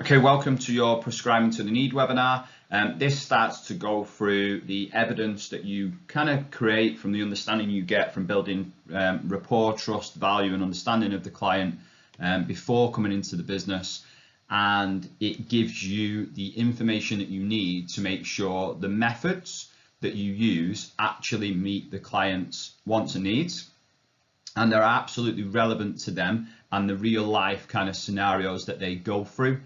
Okay, welcome to your Prescribing to the Need webinar. This starts to go through the evidence that you kind of create from the understanding you get from building rapport, trust, value and understanding of the client before coming into the business. And it gives you the information that you need to make sure the methods that you use actually meet the client's wants and needs, and they're absolutely relevant to them and the real life kind of scenarios that they go through.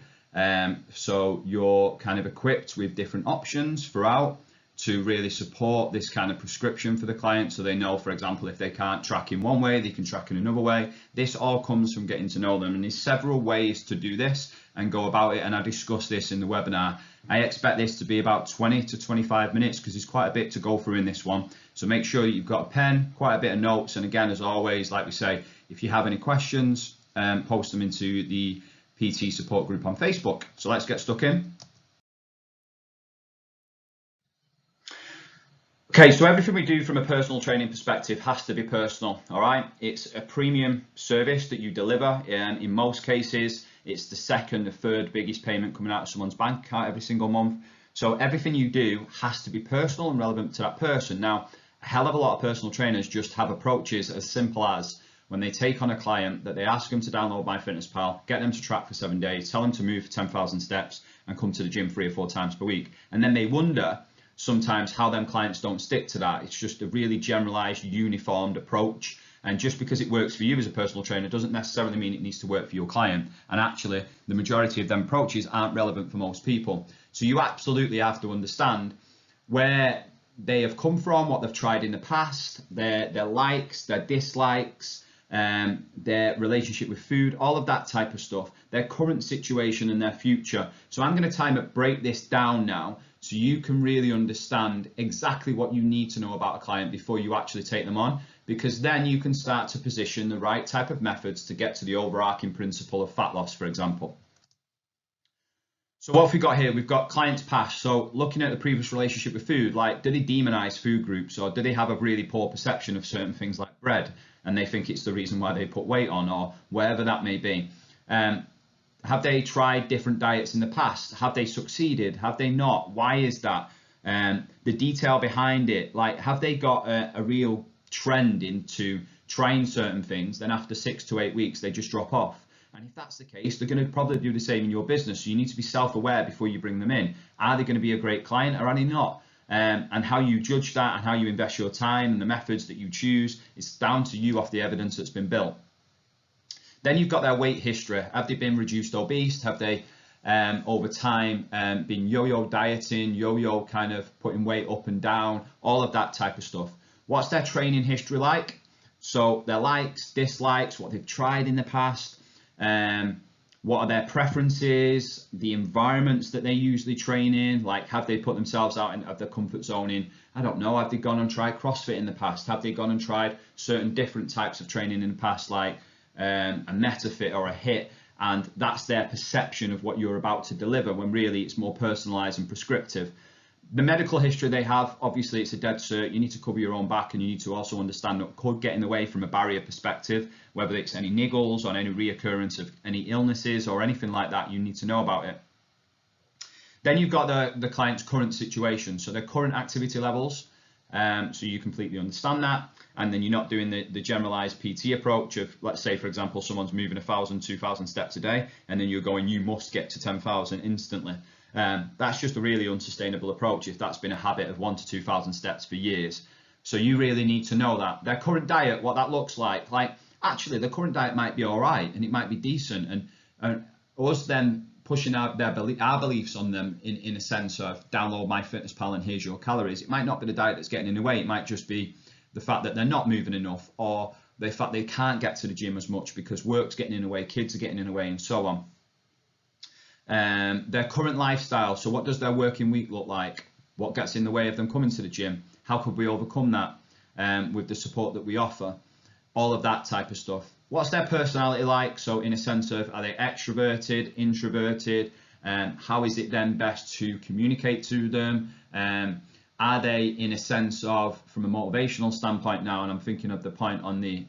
So you're kind of equipped with different options throughout to really support this kind of prescription for the client, so they know, for example, if they can't track in one way, they can track in another way. This all comes from getting to know them, and there's several ways to do this and go about it, and I discuss this in the webinar. I expect this to be about 20 to 25 minutes because there's quite a bit to go through in this one. So make sure that you've got a pen, quite a bit of notes, and again, as always, like we say, if you have any questions, post them into the PT support group on Facebook. So let's get stuck in. Okay, so everything we do from a personal training perspective has to be personal, all right? It's a premium service that you deliver, and in most cases, it's the second or third biggest payment coming out of someone's bank account every single month. So everything you do has to be personal and relevant to that person. Now, a hell of a lot of personal trainers just have approaches as simple as when they take on a client that they ask them to download MyFitnessPal, get them to track for 7 days, tell them to move 10,000 steps and come to the gym 3 or 4 times per week. And then they wonder sometimes how them clients don't stick to that. It's just a really generalized, uniformed approach. And just because it works for you as a personal trainer doesn't necessarily mean it needs to work for your client. And actually, the majority of them approaches aren't relevant for most people. So you absolutely have to understand where they have come from, what they've tried in the past, their likes, their dislikes, their relationship with food, all of that type of stuff, their current situation and their future. So I'm going to break this down now so you can really understand exactly what you need to know about a client before you actually take them on, because then you can start to position the right type of methods to get to the overarching principle of fat loss, for example. So what have we got here? We've got clients past. So looking at the previous relationship with food, like, do they demonize food groups, or do they have a really poor perception of certain things like bread and they think it's the reason why they put weight on, or wherever that may be? Have they tried different diets in the past? Have they succeeded? Have they not? Why is that? The detail behind it, like, have they got a real trend into trying certain things, then after 6 to 8 weeks they just drop off? And if that's the case, they're going to probably do the same in your business. So you need to be self-aware before you bring them in. Are they going to be a great client, or are they not? And how you judge that and how you invest your time and the methods that you choose is down to you off the evidence that's been built. Then you've got their weight history. Have they been reduced obese? Have they over time been yo-yo dieting, yo-yo kind of putting weight up and down, all of that type of stuff? What's their training history like? So their likes, dislikes, what they've tried in the past, what are their preferences, the environments that they usually train in, like, have they put themselves out of their comfort zone in, I don't know, have they gone and tried CrossFit in the past? Have they gone and tried certain different types of training in the past, like a MetaFit or a HIIT, and that's their perception of what you're about to deliver, when really it's more personalized and prescriptive. The medical history they have, obviously it's a dead cert. You need to cover your own back, and you need to also understand what could get in the way from a barrier perspective, whether it's any niggles or any reoccurrence of any illnesses or anything like that. You need to know about it. Then you've got the client's current situation, so their current activity levels, so you completely understand that, and then you're not doing the generalized PT approach of, let's say for example, someone's moving 1,000, 2,000 steps a day, and then you're going, you must get to 10,000 instantly. That's just a really unsustainable approach if that's been a habit of 1,000 to 2,000 steps for years. So you really need to know that their current diet, what that looks like actually the current diet might be all right and it might be decent, and us then pushing our beliefs on them in a sense of download MyFitnessPal and here's your calories. It might not be the diet that's getting in the way. It might just be the fact that they're not moving enough, or the fact they can't get to the gym as much because work's getting in the way, kids are getting in the way, and so on. Their current lifestyle, so what does their working week look like? What gets in the way of them coming to the gym? How could we overcome that with the support that we offer? All of that type of stuff. What's their personality like? So in a sense of, are they extroverted, introverted? How is it then best to communicate to them? Are they, in a sense of, from a motivational standpoint now, and I'm thinking of the point on the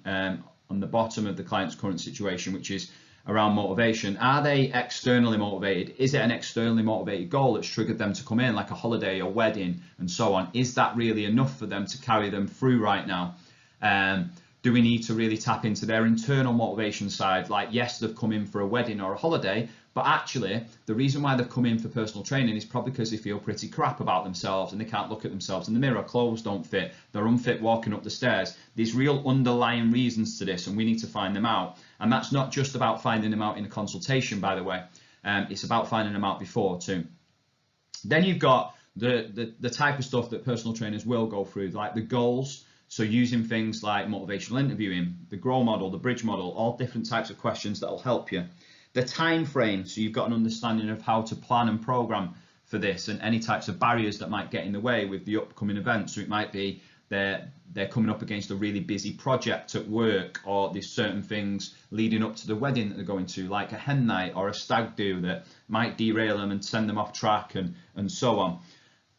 bottom of the client's current situation, which is, around motivation. Are they externally motivated? Is it an externally motivated goal that's triggered them to come in, like a holiday, a wedding, and so on? Is that really enough for them to carry them through right now? Do we need to really tap into their internal motivation side? Like, yes, they've come in for a wedding or a holiday, but actually the reason why they've come in for personal training is probably because they feel pretty crap about themselves and they can't look at themselves in the mirror. Clothes don't fit, they're unfit walking up the stairs. There's real underlying reasons to this, and we need to find them out. And that's not just about finding them out in a consultation, by the way. It's about finding them out before too. Then you've got the type of stuff that personal trainers will go through, like the goals. So using things like motivational interviewing, the GROW model, the bridge model, all different types of questions that will help you. The time frame, so you've got an understanding of how to plan and program for this, and any types of barriers that might get in the way with the upcoming event. So it might be they're coming up against a really busy project at work, or there's certain things leading up to the wedding that they're going to, like a hen night or a stag do, that might derail them and send them off track, and so on.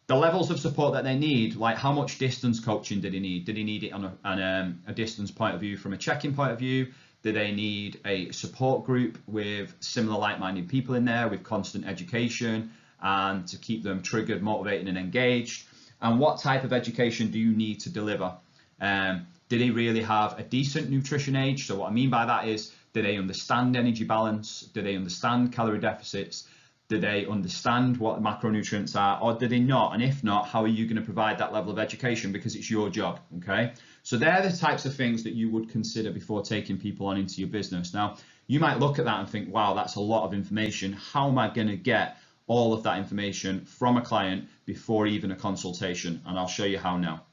The levels of support that they need, like how much distance coaching did he need? Did he need it on a distance point of view from a check-in point of view? Do they need a support group with similar like-minded people in there with constant education and to keep them triggered, motivated and engaged? And what type of education do you need to deliver? Did they really have a decent nutrition age? So what I mean by that is, do they understand energy balance? Do they understand calorie deficits? Do they understand what macronutrients are, or do they not? And if not, how are you going to provide that level of education? Because it's your job, okay? So they're the types of things that you would consider before taking people on into your business. Now, you might look at that and think, wow, that's a lot of information. How am I going to get all of that information from a client before even a consultation? And I'll show you how now.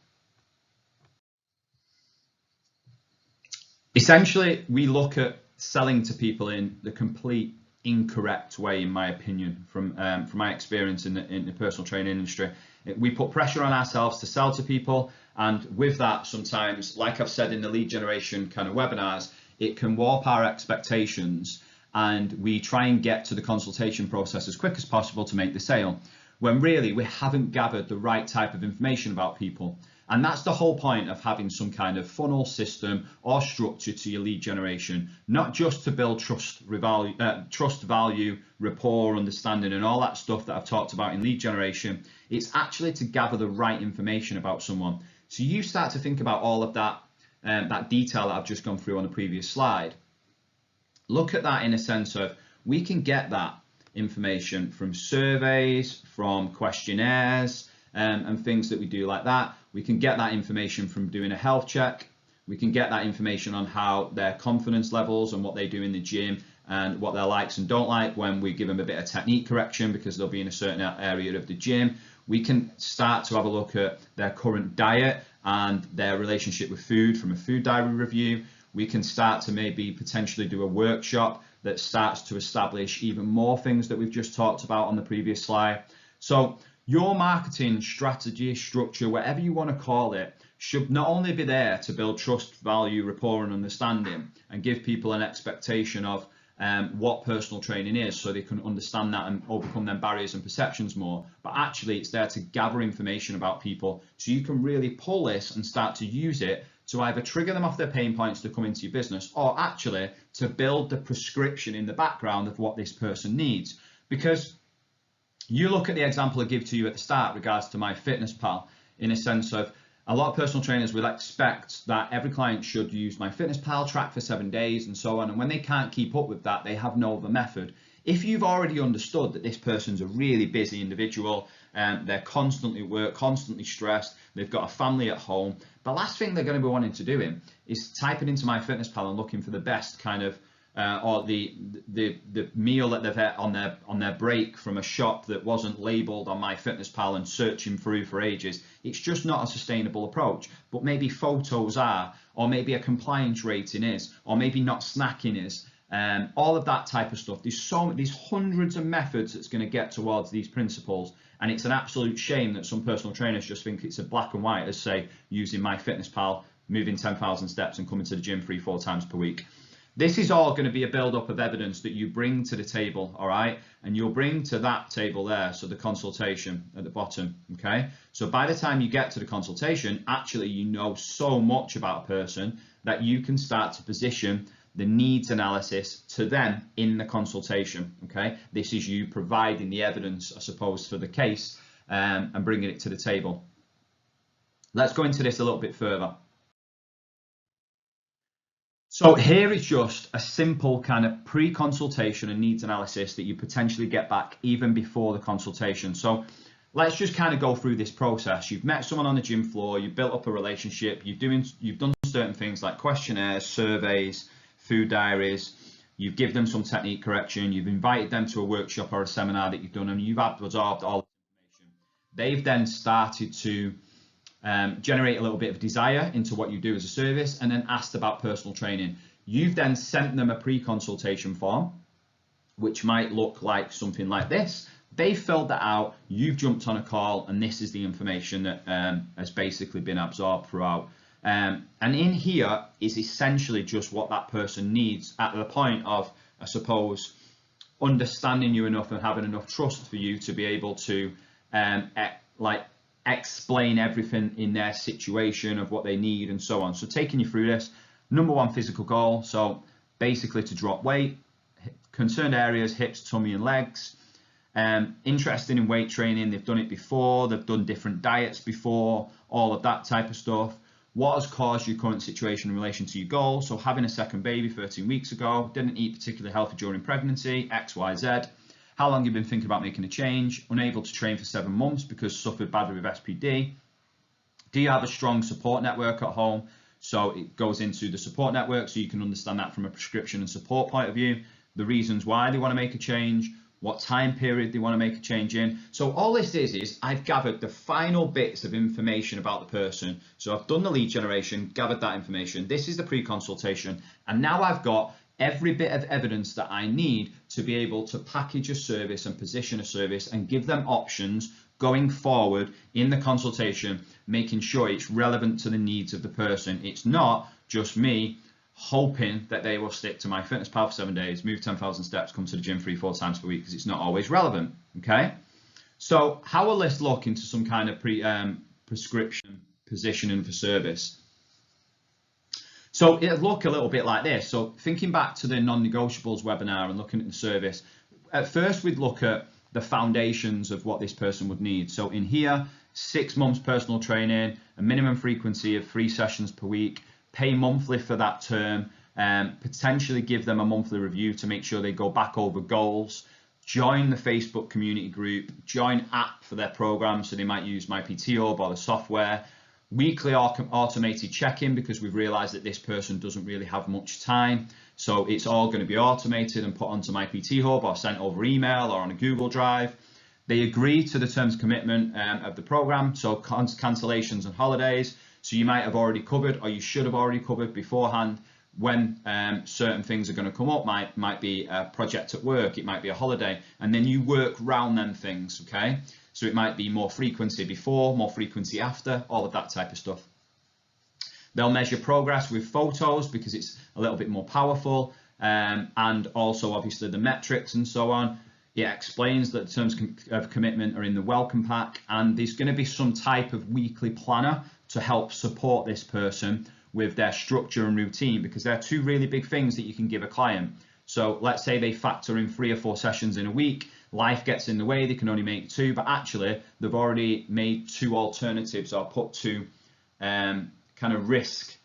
Essentially, we look at selling to people in the complete incorrect way, in my opinion, from my experience in the personal training industry. We put pressure on ourselves to sell to people, and with that, sometimes, like I've said in the lead generation kind of webinars, it can warp our expectations, and we try and get to the consultation process as quick as possible to make the sale, when really we haven't gathered the right type of information about people. And that's the whole point of having some kind of funnel system or structure to your lead generation, not just to build trust, value, rapport, understanding, and all that stuff that I've talked about in lead generation. It's actually to gather the right information about someone. So you start to think about all of that, that detail that I've just gone through on the previous slide. Look at that in a sense of, we can get that information from surveys, from questionnaires, and things that we do like that. We can get that information from doing a health check. We can get that information on how their confidence levels and what they do in the gym and what their likes and don't like when we give them a bit of technique correction because they'll be in a certain area of the gym. We can start to have a look at their current diet and their relationship with food from a food diary review. We can start to maybe potentially do a workshop that starts to establish even more things that we've just talked about on the previous slide. So your marketing strategy, structure, whatever you want to call it, should not only be there to build trust, value, rapport and understanding and give people an expectation of what personal training is so they can understand that and overcome their barriers and perceptions more, but actually it's there to gather information about people so you can really pull this and start to use it to either trigger them off their pain points to come into your business, or actually to build the prescription in the background of what this person needs. Because you look at the example I give to you at the start regards to MyFitnessPal, in a sense of, a lot of personal trainers will expect that every client should use MyFitnessPal, track for 7 days and so on, and when they can't keep up with that, they have no other method. If you've already understood that this person's a really busy individual, they're constantly at work, constantly stressed, they've got a family at home, the last thing they're going to be wanting to do is typing into MyFitnessPal and looking for the best kind of or the meal that they've had on their break from a shop that wasn't labeled on MyFitnessPal and searching through for ages. It's just not a sustainable approach. But maybe photos are, or maybe a compliance rating is, or maybe not snacking is. All of that type of stuff. There's hundreds of methods that's going to get towards these principles, and it's an absolute shame that some personal trainers just think it's a black and white, as say using MyFitnessPal, moving 10,000 steps and coming to the gym 3-4 times per week. This is all going to be a build-up of evidence that you bring to the table, all right? And you'll bring to that table there, so the consultation at the bottom, okay? So by the time you get to the consultation, actually you know so much about a person that you can start to position the needs analysis to them in the consultation. Okay, this is you providing the evidence, I suppose, for the case and bringing it to the table. Let's go into this a little bit further. So here is just a simple kind of pre-consultation and needs analysis that you potentially get back even before the consultation. So let's just kind of go through this process. You've met someone on the gym floor, you've built up a relationship, you've done certain things like questionnaires, surveys, food diaries, you've given them some technique correction, you've invited them to a workshop or a seminar that you've done, and you've absorbed all the information. They've then started to generate a little bit of desire into what you do as a service, and then asked about personal training. You've then sent them a pre-consultation form, which might look like something like this. They filled that out, you've jumped on a call, and this is the information that has basically been absorbed throughout. And in here is essentially just what that person needs at the point of, I suppose, understanding you enough and having enough trust for you to be able to explain everything in their situation of what they need and so on. So taking you through this, number one, physical goal. So basically to drop weight, concerned areas, hips, tummy and legs. Interested in weight training, they've done it before, they've done different diets before, all of that type of stuff. What has caused your current situation in relation to your goal? So having a second baby 13 weeks ago, didn't eat particularly healthy during pregnancy, X, Y, Z. How long you've been thinking about making a change? Unable to train for 7 months because suffered badly with SPD. Do you have a strong support network at home? So it goes into the support network so you can understand that from a prescription and support point of view. The reasons why they want to make a change, what time period they want to make a change in. So all this is I've gathered the final bits of information about the person. So I've done the lead generation, gathered that information. This is the pre-consultation. And now I've got every bit of evidence that I need to be able to package a service and position a service and give them options going forward in the consultation, making sure it's relevant to the needs of the person. It's not just me hoping that they will stick to my fitness pal for 7 days, move 10,000 steps, come to the gym 3-4 times per week, because it's not always relevant. Okay, so how will this look into some kind of prescription positioning for service? So it'll look a little bit like this. So thinking back to the non-negotiables webinar and looking at the service, at first we'd look at the foundations of what this person would need. So in here, 6 months personal training, a minimum frequency of 3 sessions per week, pay monthly for that term, potentially give them a monthly review to make sure they go back over goals, join the Facebook community group, join app for their program. So they might use My PT Hub or the software. Weekly automated check-in, because we've realized that this person doesn't really have much time. So it's all going to be automated and put onto My PT Hub or sent over email or on a Google Drive. They agree to the terms of commitment of the program. So cancellations and holidays. So you might have already covered, or you should have already covered beforehand when certain things are going to come up. Might be a project at work, it might be a holiday, and then you work around them things, okay? So it might be more frequency before, more frequency after, all of that type of stuff. They'll measure progress with photos because it's a little bit more powerful, and also obviously the metrics and so on. It explains that the terms of commitment are in the welcome pack, and there's going to be some type of weekly planner to help support this person with their structure and routine, because there are 2 really big things that you can give a client. So let's say they factor in 3 or 4 sessions in a week, life gets in the way, they can only make 2, but actually they've already made 2 alternatives or put 2 kind of risk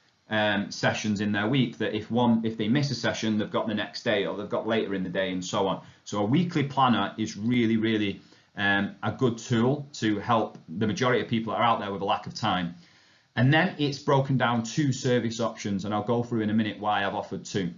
sessions in their week, that if they miss a session, they've got the next day, or they've got later in the day and so on. So a weekly planner is really a good tool to help the majority of people that are out there with a lack of time. And then it's broken down 2 service options, and I'll go through in a minute why I've offered 2.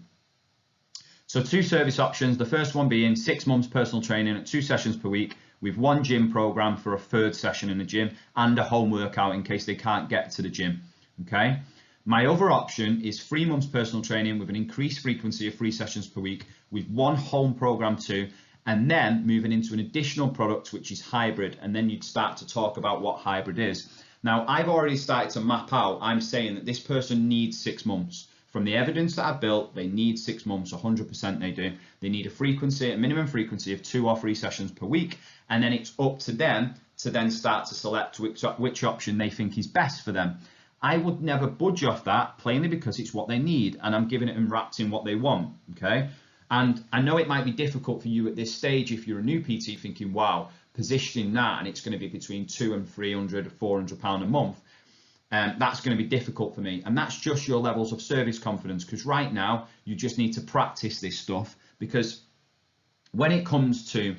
So 2 service options, the first one being 6 months personal training at 2 sessions per week with 1 gym program for a 3rd session in the gym and a home workout in case they can't get to the gym, okay? My other option is 3 months personal training with an increased frequency of 3 sessions per week with 1 home program too, and then moving into an additional product, which is hybrid, and then you'd start to talk about what hybrid is. Now, I've already started to map out, I'm saying that this person needs 6 months. From the evidence that I've built, they need 6 months, 100% they do. They need a minimum frequency of 2 or 3 sessions per week, and then it's up to them to then start to select which option they think is best for them. I would never budge off that, plainly because it's what they need and I'm giving it them wrapped in what they want, okay? And I know it might be difficult for you at this stage if you're a new PT thinking, wow, positioning that and it's going to be between £200 and £300, £400 a month. That's going to be difficult for me. And that's just your levels of service confidence, because right now you just need to practice this stuff, because when it comes to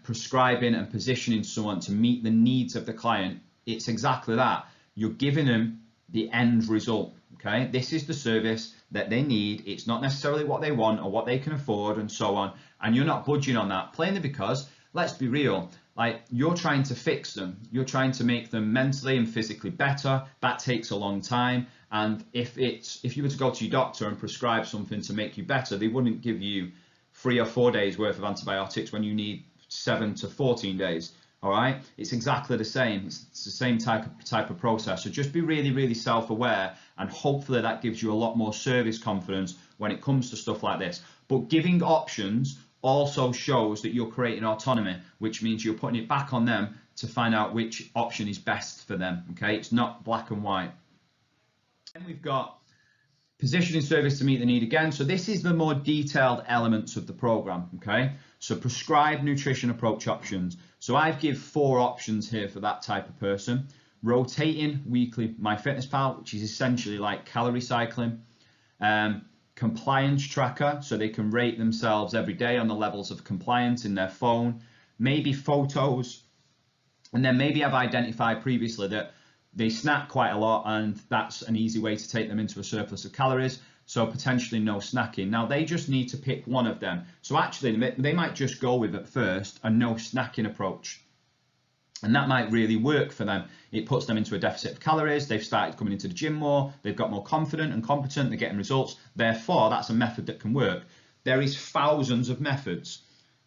prescribing and positioning someone to meet the needs of the client, it's exactly that. You're giving them the end result, okay? This is the service that they need. It's not necessarily what they want or what they can afford and so on. And you're not budging on that, plainly because, let's be real, like, you're trying to fix them. You're trying to make them mentally and physically better. That takes a long time. And if you were to go to your doctor and prescribe something to make you better, they wouldn't give you 3 or 4 days worth of antibiotics when you need 7 to 14 days. All right, it's exactly the same. It's the same type of process. So just be really, really self-aware, and hopefully that gives you a lot more service confidence when it comes to stuff like this. But giving options also shows that you're creating autonomy, which means you're putting it back on them to find out which option is best for them. Okay, it's not black and white. Then we've got positioning service to meet the need again. So this is the more detailed elements of the program. Okay, so prescribed nutrition approach options. So I've give 4 options here for that type of person. Rotating weekly MyFitnessPal, which is essentially like calorie cycling. Compliance tracker, so they can rate themselves every day on the levels of compliance in their phone. Maybe photos. And then maybe I've identified previously that they snack quite a lot, and that's an easy way to take them into a surplus of calories. So potentially no snacking. Now they just need to pick one of them. So actually they might just go with at first a no snacking approach. And that might really work for them. It puts them into a deficit of calories. They've started coming into the gym more. They've got more confident and competent. They're getting results. Therefore, that's a method that can work. There is thousands of methods,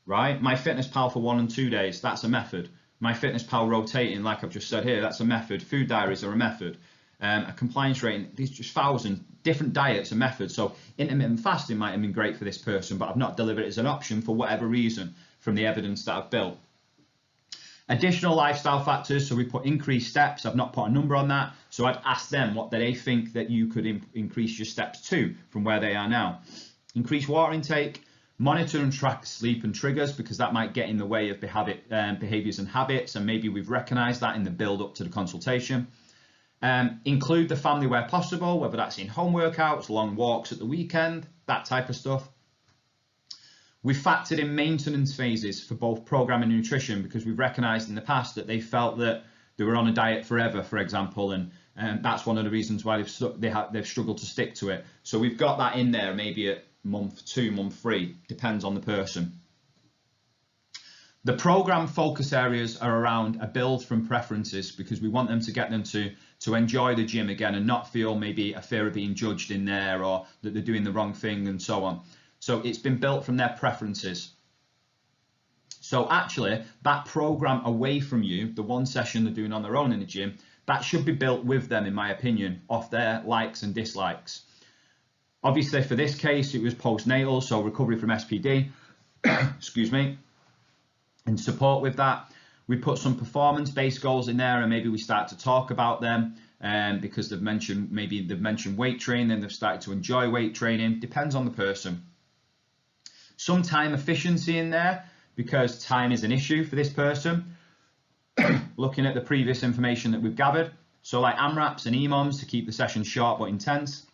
right? MyFitnessPal for 1 and 2 days, that's a method. MyFitnessPal rotating, like I've just said here, that's a method. Food diaries are a method. A compliance rating, these just thousands. Different diets are methods. So intermittent fasting might have been great for this person, but I've not delivered it as an option for whatever reason from the evidence that I've built. Additional lifestyle factors, so we put increased steps. I've not put a number on that, so I'd ask them what they think that you could increase your steps to from where they are now. Increase water intake, monitor and track sleep and triggers, because that might get in the way of behaviors and habits, and maybe we've recognized that in the build up to the consultation. Include the family where possible, whether that's in home workouts, long walks at the weekend, that type of stuff. We've factored in maintenance phases for both program and nutrition, because we've recognized in the past that they felt that they were on a diet forever, for example, and that's one of the reasons why they've struggled to stick to it. So we've got that in there maybe at month 2, month 3, depends on the person. The program focus areas are around a build from preferences, because we want them to get them to enjoy the gym again and not feel maybe a fear of being judged in there, or that they're doing the wrong thing and so on. So it's been built from their preferences. So actually that program away from you, the one session they're doing on their own in the gym, that should be built with them, in my opinion, off their likes and dislikes. Obviously for this case, it was postnatal, so recovery from SPD, excuse me, and support with that. We put some performance-based goals in there, and maybe we start to talk about them, because they've mentioned weight training, they've started to enjoy weight training, depends on the person. Some time efficiency in there, because time is an issue for this person. Looking at the previous information that we've gathered, so like AMRAPs and EMOMs to keep the session short but intense.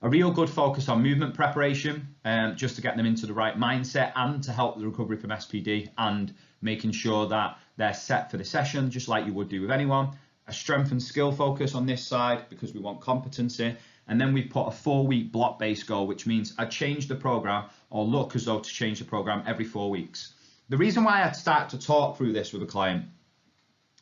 A real good focus on movement preparation, just to get them into the right mindset and to help the recovery from SPD, and making sure that they're set for the session, just like you would do with anyone. A strength and skill focus on this side, because we want competency. And then we've put a 4-week block-based goal, which means I change the program, or look as though to change the program every 4 weeks. The reason why I'd start to talk through this with a client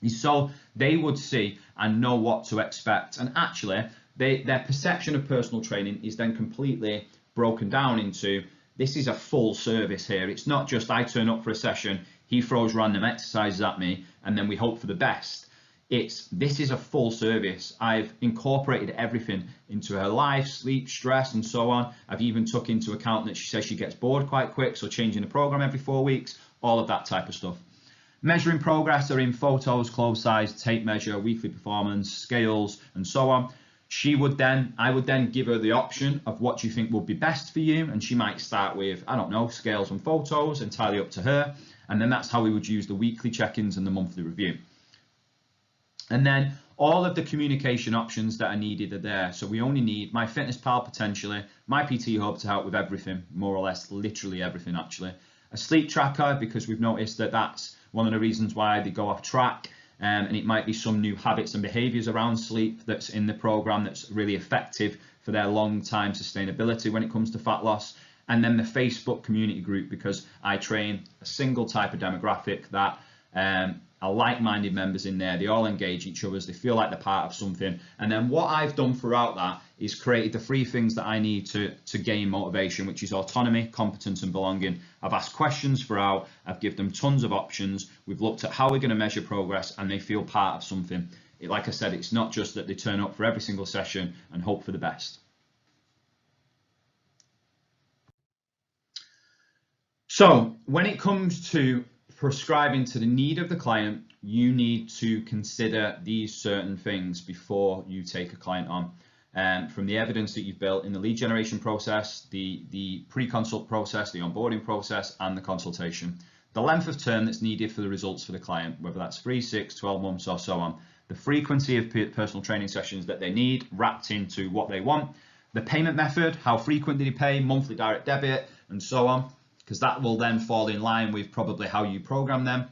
is so they would see and know what to expect. And actually, their perception of personal training is then completely broken down into, this is a full service here. It's not just I turn up for a session, he throws random exercises at me, and then we hope for the best. This is a full service. I've incorporated everything into her life, sleep, stress, and so on. I've even took into account that she says she gets bored quite quick, so changing the program every 4 weeks, all of that type of stuff. Measuring progress are in photos, clothes size, tape measure, weekly performance, scales, and so on. I would then give her the option of what you think would be best for you, and she might start with, I don't know, scales and photos, entirely up to her. And then that's how we would use the weekly check-ins and the monthly review. And then all of the communication options that are needed are there. So we only need MyFitnessPal potentially, My PT Hub to help with everything, more or less, literally everything actually. A sleep tracker, because we've noticed that that's one of the reasons why they go off track. And it might be some new habits and behaviors around sleep that's in the program that's really effective for their long-time sustainability when it comes to fat loss. And then the Facebook community group, because I train a single type of demographic that are like-minded members in there. They all engage each other, they feel like they're part of something. And then what I've done throughout that is created the 3 things that I need to gain motivation, which is autonomy, competence, and belonging. I've asked questions throughout, I've given them tons of options, we've looked at how we're going to measure progress, and they feel part of something. Like I said, it's not just that they turn up for every single session and hope for the best. So when it comes to prescribing to the need of the client, you need to consider these certain things before you take a client on. From the evidence that you've built in the lead generation process, the pre-consult process, the onboarding process, and the consultation. The length of term that's needed for the results for the client, whether that's 3, 6, 12 months or so on. The frequency of personal training sessions that they need wrapped into what they want. The payment method, how frequent do they pay, monthly direct debit, and so on, because that will then fall in line with probably how you program them.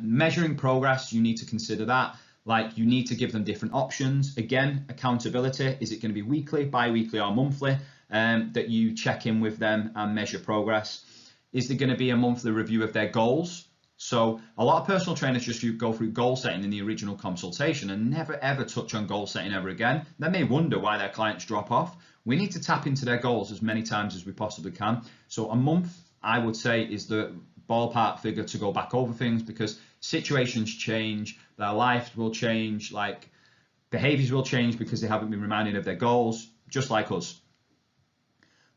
Measuring progress, you need to consider that. Like, you need to give them different options. Again, accountability, is it going to be weekly, bi-weekly, or monthly that you check in with them and measure progress? Is there going to be a monthly review of their goals? So a lot of personal trainers just go through goal setting in the original consultation and never ever touch on goal setting ever again. They may wonder why their clients drop off. We need to tap into their goals as many times as we possibly can. So a month, I would say, is the ballpark figure to go back over things, because situations change, their life will change, like behaviors will change because they haven't been reminded of their goals, just like us.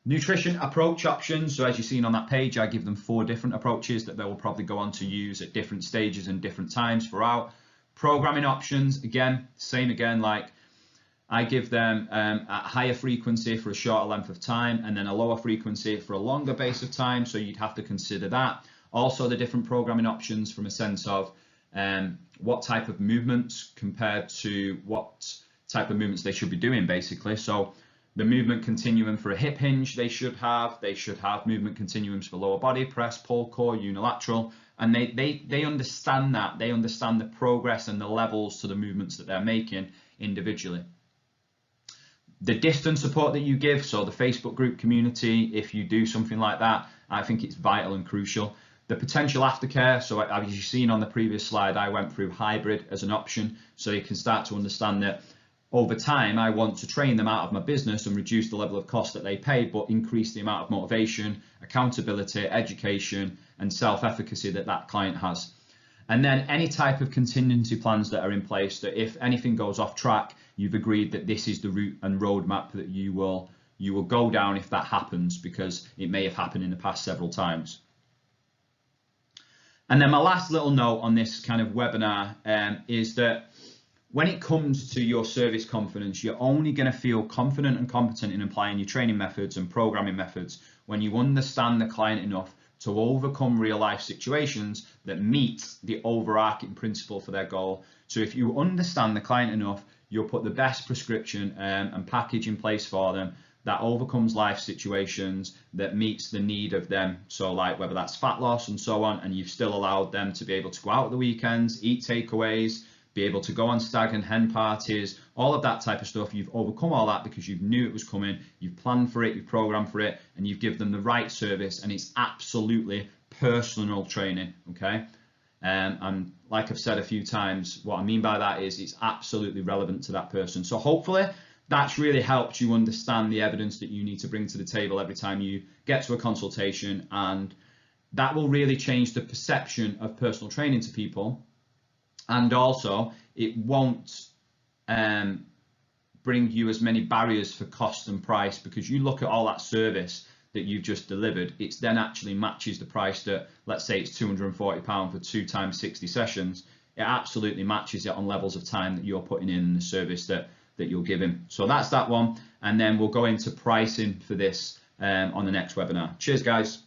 Nutrition approach options. So as you've seen on that page, I give them 4 different approaches that they will probably go on to use at different stages and different times throughout. Programming options, again, same again, like I give them a higher frequency for a shorter length of time and then a lower frequency for a longer base of time. So you'd have to consider that. Also the different programming options from a sense of what type of movements compared to what type of movements they should be doing, basically. So the movement continuum for a hip hinge they should have movement continuums for lower body, press, pull, core, unilateral, and they understand that. They understand the progress and the levels to the movements that they're making individually. The distance support that you give, so the Facebook group community, if you do something like that, I think it's vital and crucial. The potential aftercare, so as you've seen on the previous slide, I went through hybrid as an option, so you can start to understand that over time, I want to train them out of my business and reduce the level of cost that they pay, but increase the amount of motivation, accountability, education, and self-efficacy that that client has. And then any type of contingency plans that are in place, that if anything goes off track, you've agreed that this is the route and roadmap that you will go down if that happens, because it may have happened in the past several times. And then my last little note on this kind of webinar is that when it comes to your service confidence, you're only going to feel confident and competent in applying your training methods and programming methods when you understand the client enough to overcome real life situations that meet the overarching principle for their goal. So if you understand the client enough, you'll put the best prescription and package in place for them that overcomes life situations, that meets the need of them. So like whether that's fat loss and so on, and you've still allowed them to be able to go out at the weekends, eat takeaways, be able to go on stag and hen parties, all of that type of stuff. You've overcome all that because you knew it was coming, you've planned for it, you've programmed for it, and you've given them the right service, and it's absolutely personal training, okay? And like I've said a few times, what I mean by that is it's absolutely relevant to that person. So hopefully that's really helped you understand the evidence that you need to bring to the table every time you get to a consultation, and that will really change the perception of personal training to people. And also it won't bring you as many barriers for cost and price, because you look at all that service that you've just delivered, it's then actually matches the price that, let's say it's £240 for 2 times 60 sessions. It absolutely matches it on levels of time that you're putting in the service that you're giving. So that's that one, and then we'll go into pricing for this on the next webinar. Cheers guys.